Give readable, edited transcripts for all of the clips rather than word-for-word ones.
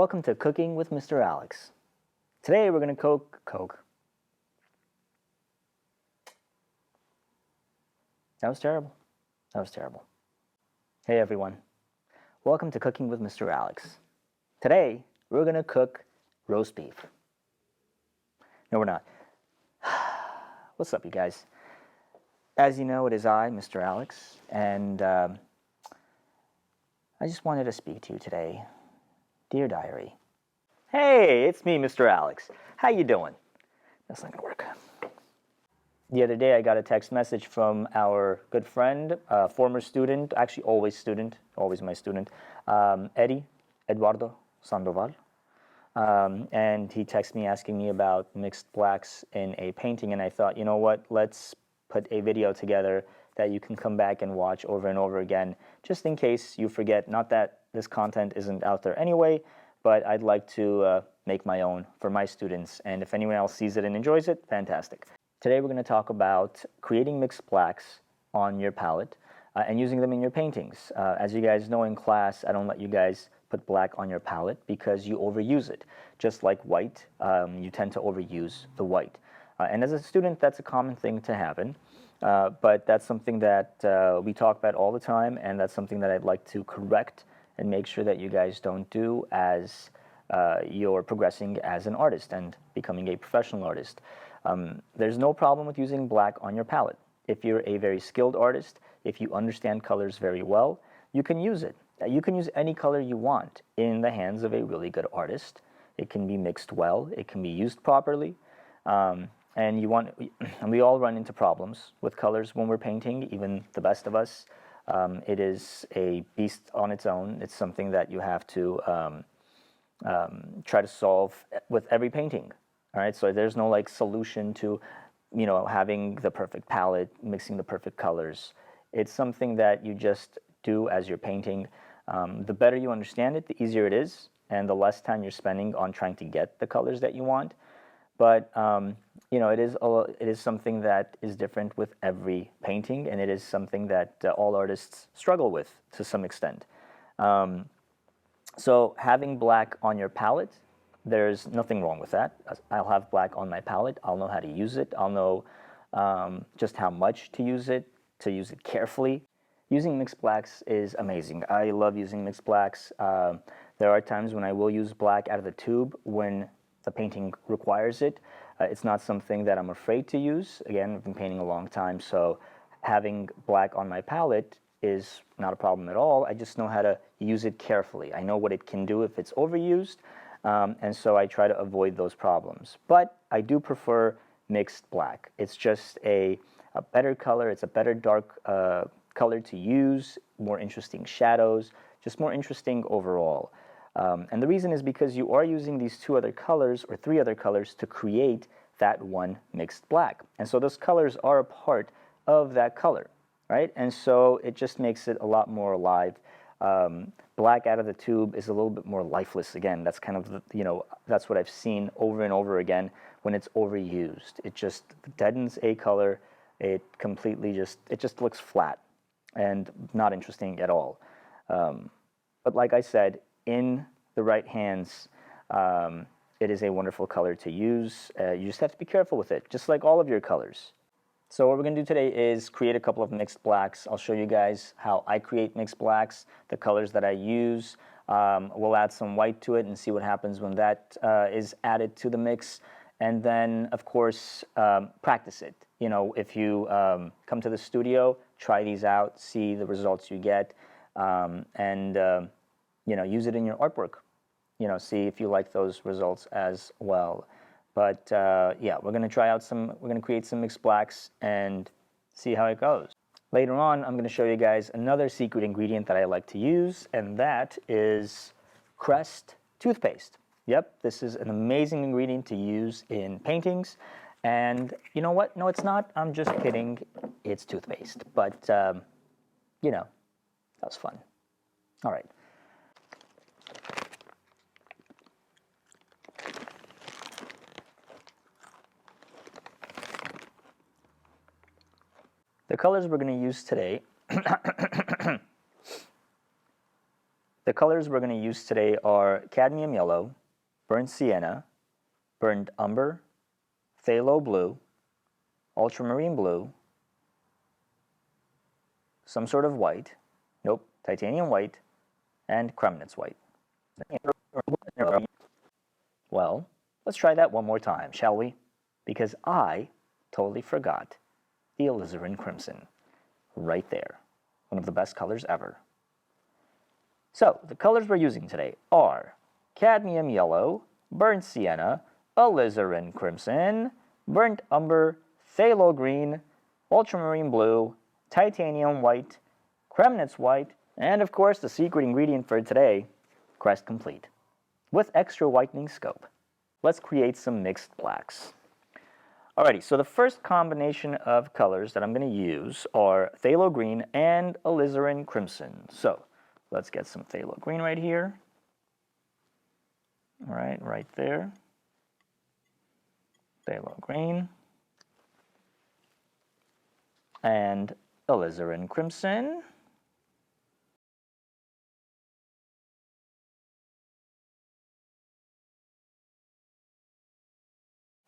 Welcome to Cooking with Mr. Alex. Today we're going to cook. That was terrible. Hey everyone. Welcome to Cooking with Mr. Alex. Today we're going to cook roast beef. No, we're not. What's up, you guys? As you know, it is I, Mr. Alex, and I just wanted to speak to you today. Dear Diary. Hey, it's me, Mr. Alex. How you doing? That's not gonna work. The other day I got a text message from our good friend, former student, actually always my student, Eduardo Sandoval. And he texted me asking me about mixed blacks in a painting, and I thought, you know what, let's put a video together that you can come back and watch over and over again, just in case you forget. Not that this content isn't out there anyway, but I'd like to make my own for my students, and if anyone else sees it and enjoys it, fantastic. Today we're going to talk about creating mixed blacks on your palette and using them in your paintings. As you guys know, in class, I don't let you guys put black on your palette because you overuse it. Just like white, you tend to overuse the white. And as a student, that's a common thing to happen. But that's something that we talk about all the time, and that's something that I'd like to correct and make sure that you guys don't do as you're progressing as an artist and becoming a professional artist. There's no problem with using black on your palette. If you're a very skilled artist, if you understand colors very well, you can use it. You can use any color you want in the hands of a really good artist. It can be mixed well, it can be used properly. And we all run into problems with colors when we're painting, even the best of us. It is a beast on its own. It's something that you have to try to solve with every painting. All right, so there's no like solution to, having the perfect palette, mixing the perfect colors. It's something that you just do as you're painting. The better you understand it, the easier it is, and the less time you're spending on trying to get the colors that you want. But it is something that is different with every painting, and it is something that all artists struggle with to some extent. So having black on your palette, there's nothing wrong with that. I'll have black on my palette. I'll know how to use it. I'll know just how much to use it carefully. Using mixed blacks is amazing. I love using mixed blacks. There are times when I will use black out of the tube when the painting requires it. It's not something that I'm afraid to use. Again, I've been painting a long time, so having black on my palette is not a problem at all. I just know how to use it carefully. I know what it can do if it's overused, and so I try to avoid those problems. But I do prefer mixed black. It's just a better color. It's a better dark color to use, more interesting shadows, just more interesting overall. And the reason is because you are using these two other colors or three other colors to create that one mixed black. And so those colors are a part of that color, right? And so it just makes it a lot more alive. Black out of the tube is a little bit more lifeless. Again, that's kind of, that's what I've seen over and over again when it's overused. It just deadens a color. It just looks flat and not interesting at all. But like I said, in the right hands, it is a wonderful color to use. You just have to be careful with it, just like all of your colors. So what we're going to do today is create a couple of mixed blacks. I'll show you guys how I create mixed blacks, the colors that I use. We'll add some white to it and see what happens when that is added to the mix. And then, of course, practice it. If you come to the studio, try these out, see the results you get, and use it in your artwork. See if you like those results as well. But yeah, we're going to create some mixed blacks and see how it goes. Later on, I'm going to show you guys another secret ingredient that I like to use, and that is Crest toothpaste. Yep, this is an amazing ingredient to use in paintings. And you know what? No, it's not. I'm just kidding. It's toothpaste. But, that was fun. All right. The colors we're going to use today, the The colors we're going to use today are cadmium yellow, burnt sienna, burnt umber, phthalo blue, ultramarine blue, some sort of white, nope, titanium white, and Kremnitz white. Well, let's try that one more time, shall we? Because I totally forgot the alizarin crimson. Right there. One of the best colors ever. So, the colors we're using today are cadmium yellow, burnt sienna, alizarin crimson, burnt umber, phthalo green, ultramarine blue, titanium white, Kremnitz white, and of course the secret ingredient for today, Crest Complete. With extra whitening scope. Let's create some mixed blacks. Alrighty, so the first combination of colors that I'm going to use are phthalo green and alizarin crimson. So let's get some phthalo green right here. Alright, right there. Phthalo green. And alizarin crimson.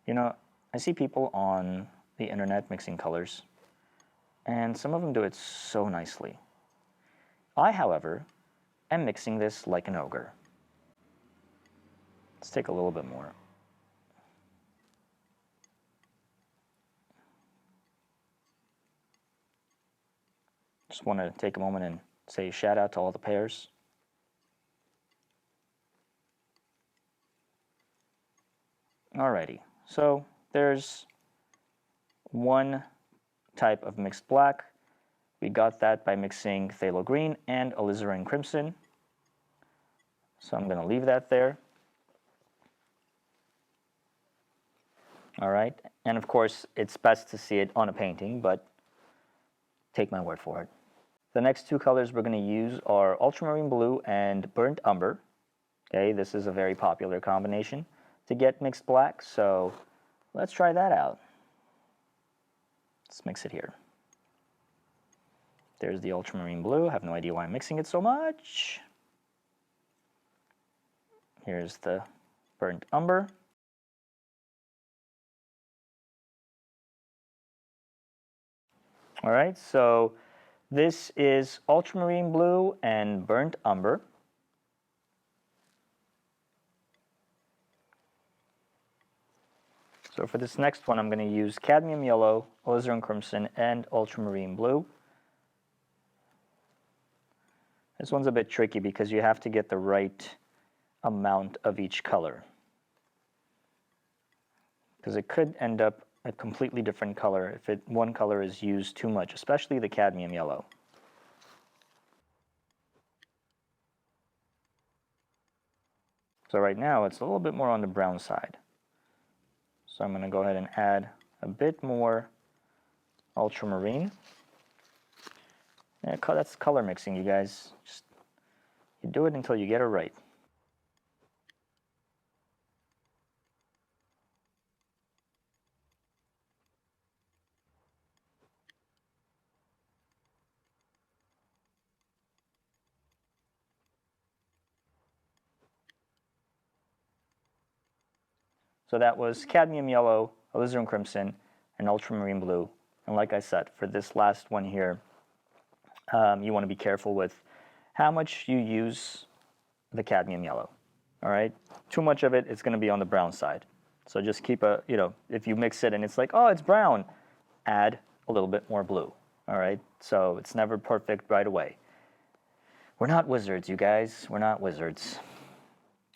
You know, I see people on the internet mixing colors, and some of them do it so nicely. I, however, am mixing this like an ogre. Let's take a little bit more. Just want to take a moment and say shout out to all the pairs. Alrighty, so there's one type of mixed black. We got that by mixing phthalo green and alizarin crimson. So I'm going to leave that there. Alright, and of course it's best to see it on a painting, but take my word for it. The next two colors we're going to use are ultramarine blue and burnt umber. Okay, this is a very popular combination to get mixed black, so let's try that out. Let's mix it here. There's the ultramarine blue. I have no idea why I'm mixing it so much. Here's the burnt umber. All right, so this is ultramarine blue and burnt umber. So for this next one, I'm going to use cadmium yellow, alizarin crimson, and ultramarine blue. This one's a bit tricky because you have to get the right amount of each color, because it could end up a completely different color if one color is used too much, especially the cadmium yellow. So right now it's a little bit more on the brown side. So I'm going to go ahead and add a bit more ultramarine. Yeah, that's color mixing, you guys. Just you do it until you get it right. So that was cadmium yellow, alizarin crimson, and ultramarine blue. And like I said, for this last one here, you want to be careful with how much you use the cadmium yellow. All right, too much of it, it's going to be on the brown side. So just keep a, if you mix it and it's like, oh, it's brown, add a little bit more blue. All right, so it's never perfect right away. We're not wizards, you guys. We're not wizards.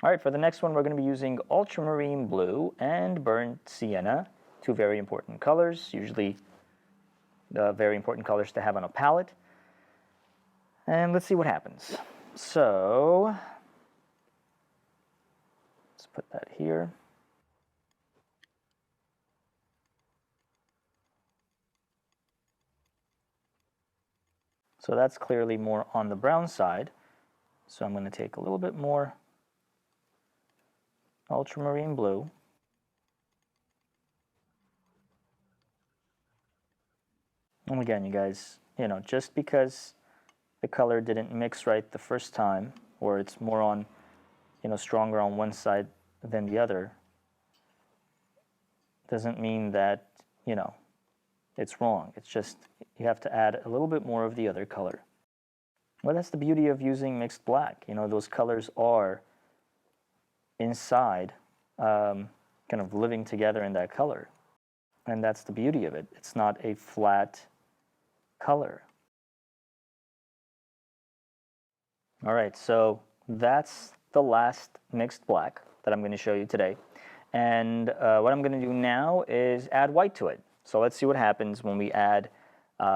All right, for the next one, we're going to be using ultramarine blue and burnt sienna, two very important colors, usually very important colors to have on a palette. And let's see what happens. So let's put that here. So that's clearly more on the brown side. So I'm going to take a little bit more ultramarine blue. And again, you guys, just because the color didn't mix right the first time, or it's more on, stronger on one side than the other, doesn't mean that, it's wrong. It's just you have to add a little bit more of the other color. Well, that's the beauty of using mixed black. Those colors are inside, kind of living together in that color. And that's the beauty of it. It's not a flat color. All right, so that's the last mixed black that I'm going to show you today. And what I'm going to do now is add white to it. So let's see what happens when we add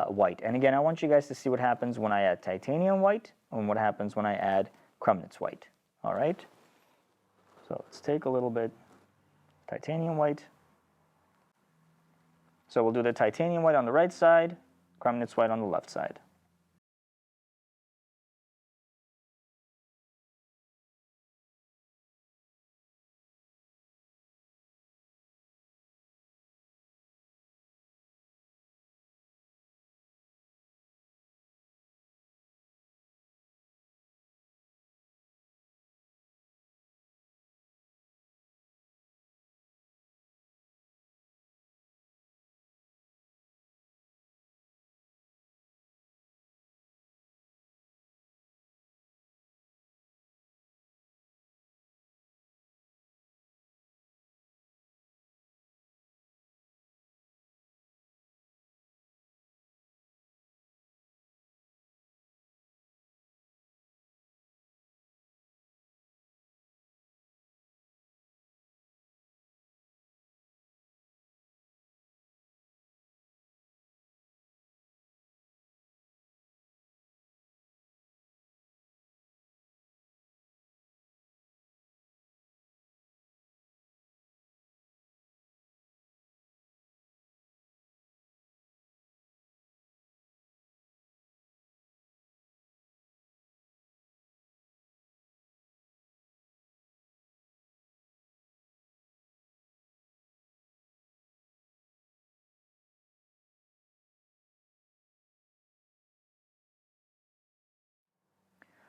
white. And again, I want you guys to see what happens when I add titanium white and what happens when I add Cremnitz white. All right? So let's take a little bit titanium white. So we'll do the titanium white on the right side, Cremnitz white on the left side.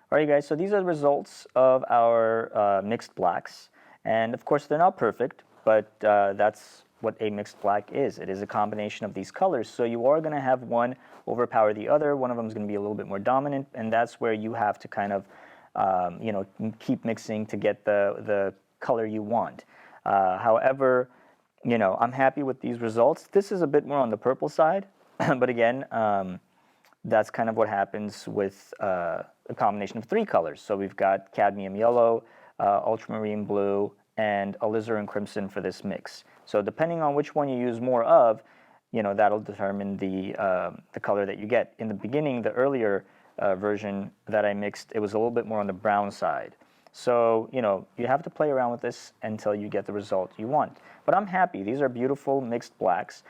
All right, guys, so these are the results of our mixed blacks. And of course, they're not perfect, but that's what a mixed black is. It is a combination of these colors. So you are going to have one overpower the other. One of them is going to be a little bit more dominant, and that's where you have to kind of, keep mixing to get the color you want. However, I'm happy with these results. This is a bit more on the purple side, but again, that's kind of what happens with a combination of three colors. So we've got cadmium yellow, ultramarine blue, and alizarin crimson for this mix. So depending on which one you use more of, that'll determine the color that you get. In the beginning, the earlier version that I mixed, it was a little bit more on the brown side. So, you have to play around with this until you get the result you want. But I'm happy. These are beautiful mixed blacks.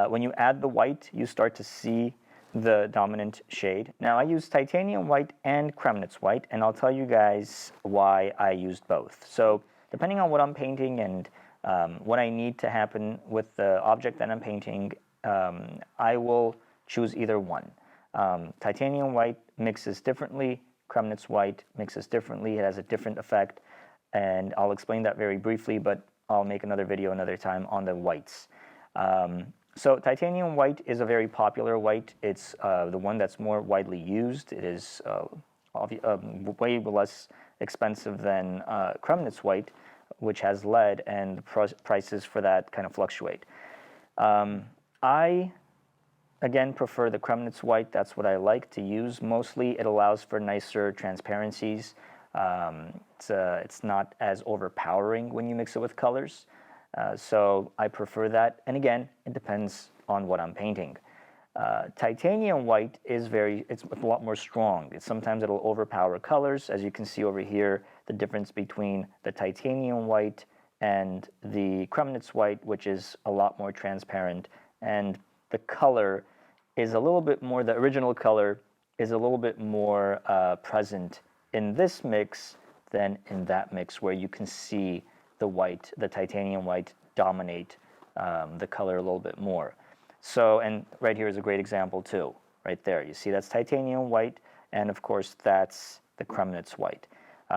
When you add the white, you start to see the dominant shade. Now, I use titanium white and Cremnitz white, and I'll tell you guys why I used both. So depending on what I'm painting and what I need to happen with the object that I'm painting, I will choose either one. Titanium white mixes differently, Cremnitz white mixes differently, it has a different effect, and I'll explain that very briefly, but I'll make another video another time on the whites. So titanium white is a very popular white. It's the one that's more widely used. It is way less expensive than Cremnitz white, which has lead, and the prices for that kind of fluctuate. I, again, prefer the Cremnitz white. That's what I like to use mostly. It allows for nicer transparencies. It's not as overpowering when you mix it with colors. So I prefer that. And again, it depends on what I'm painting. Titanium white is it's a lot more strong. Sometimes it'll overpower colors. As you can see over here, the difference between the titanium white and the Cremnitz white, which is a lot more transparent. And the color is a little bit more, the original color is a little bit more present in this mix than in that mix, where you can see the titanium white dominate the color a little bit more. So, and right here is a great example too, right there. You see that's titanium white, and of course that's the Cremnitz white.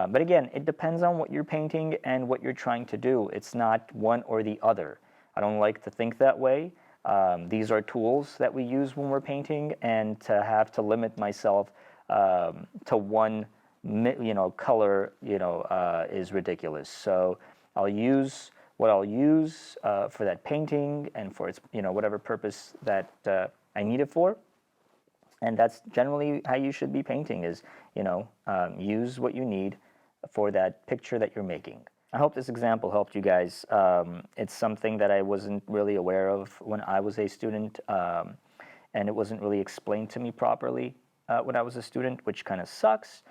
But again, it depends on what you're painting and what you're trying to do. It's not one or the other. I don't like to think that way. These are tools that we use when we're painting, and to have to limit myself to one, color, is ridiculous. So I'll use what I'll use for that painting and for its, whatever purpose that I need it for. And that's generally how you should be painting is, use what you need for that picture that you're making. I hope this example helped you guys. It's something that I wasn't really aware of when I was a student, and it wasn't really explained to me properly when I was a student, which kind of sucks.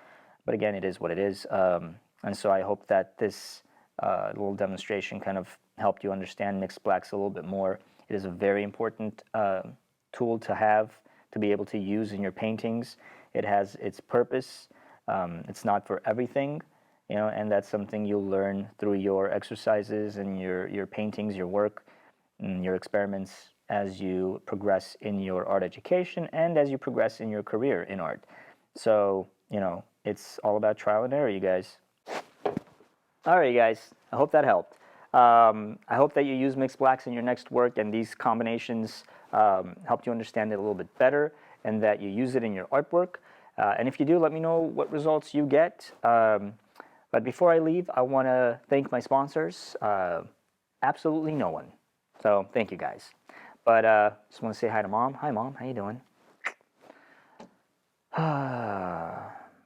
But again, it is what it is. And so I hope that this little demonstration kind of helped you understand mixed blacks a little bit more. It is a very important tool to have, to be able to use in your paintings. It has its purpose. It's not for everything, and that's something you'll learn through your exercises and your paintings, your work, and your experiments as you progress in your art education and as you progress in your career in art. So, it's all about trial and error, you guys. All right, you guys, I hope that helped. I hope that you use mixed blacks in your next work, and these combinations helped you understand it a little bit better, and that you use it in your artwork. And if you do, let me know what results you get. But before I leave, I want to thank my sponsors. Absolutely no one. So thank you guys. But just want to say hi to Mom. Hi, Mom. How you doing?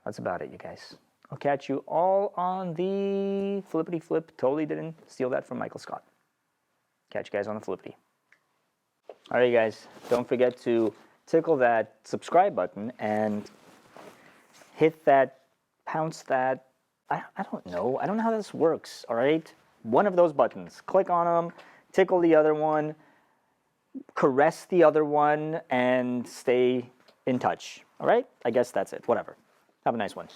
That's about it, you guys. I'll catch you all on the flippity flip. Totally didn't steal that from Michael Scott. Catch you guys on the flippity. All right, guys. Don't forget to tickle that subscribe button and hit that, pounce that. I don't know. I don't know how this works, all right? One of those buttons. Click on them, tickle the other one, caress the other one, and stay in touch, all right? I guess that's it. Whatever. Have a nice one.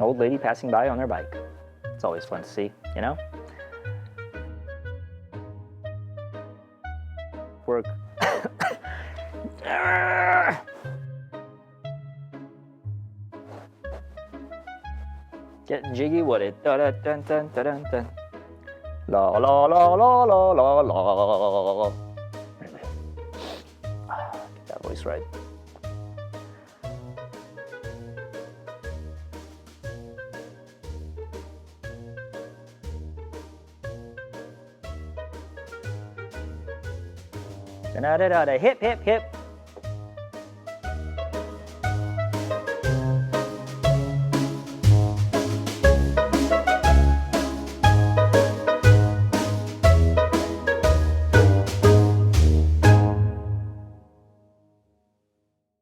Old lady passing by on their bike. It's always fun to see, Work. Getting jiggy with it. Dun, dun, dun, dun, dun, dun. La la la la la la la. Anyway, get that voice right. Da da da da. Hip hip hip.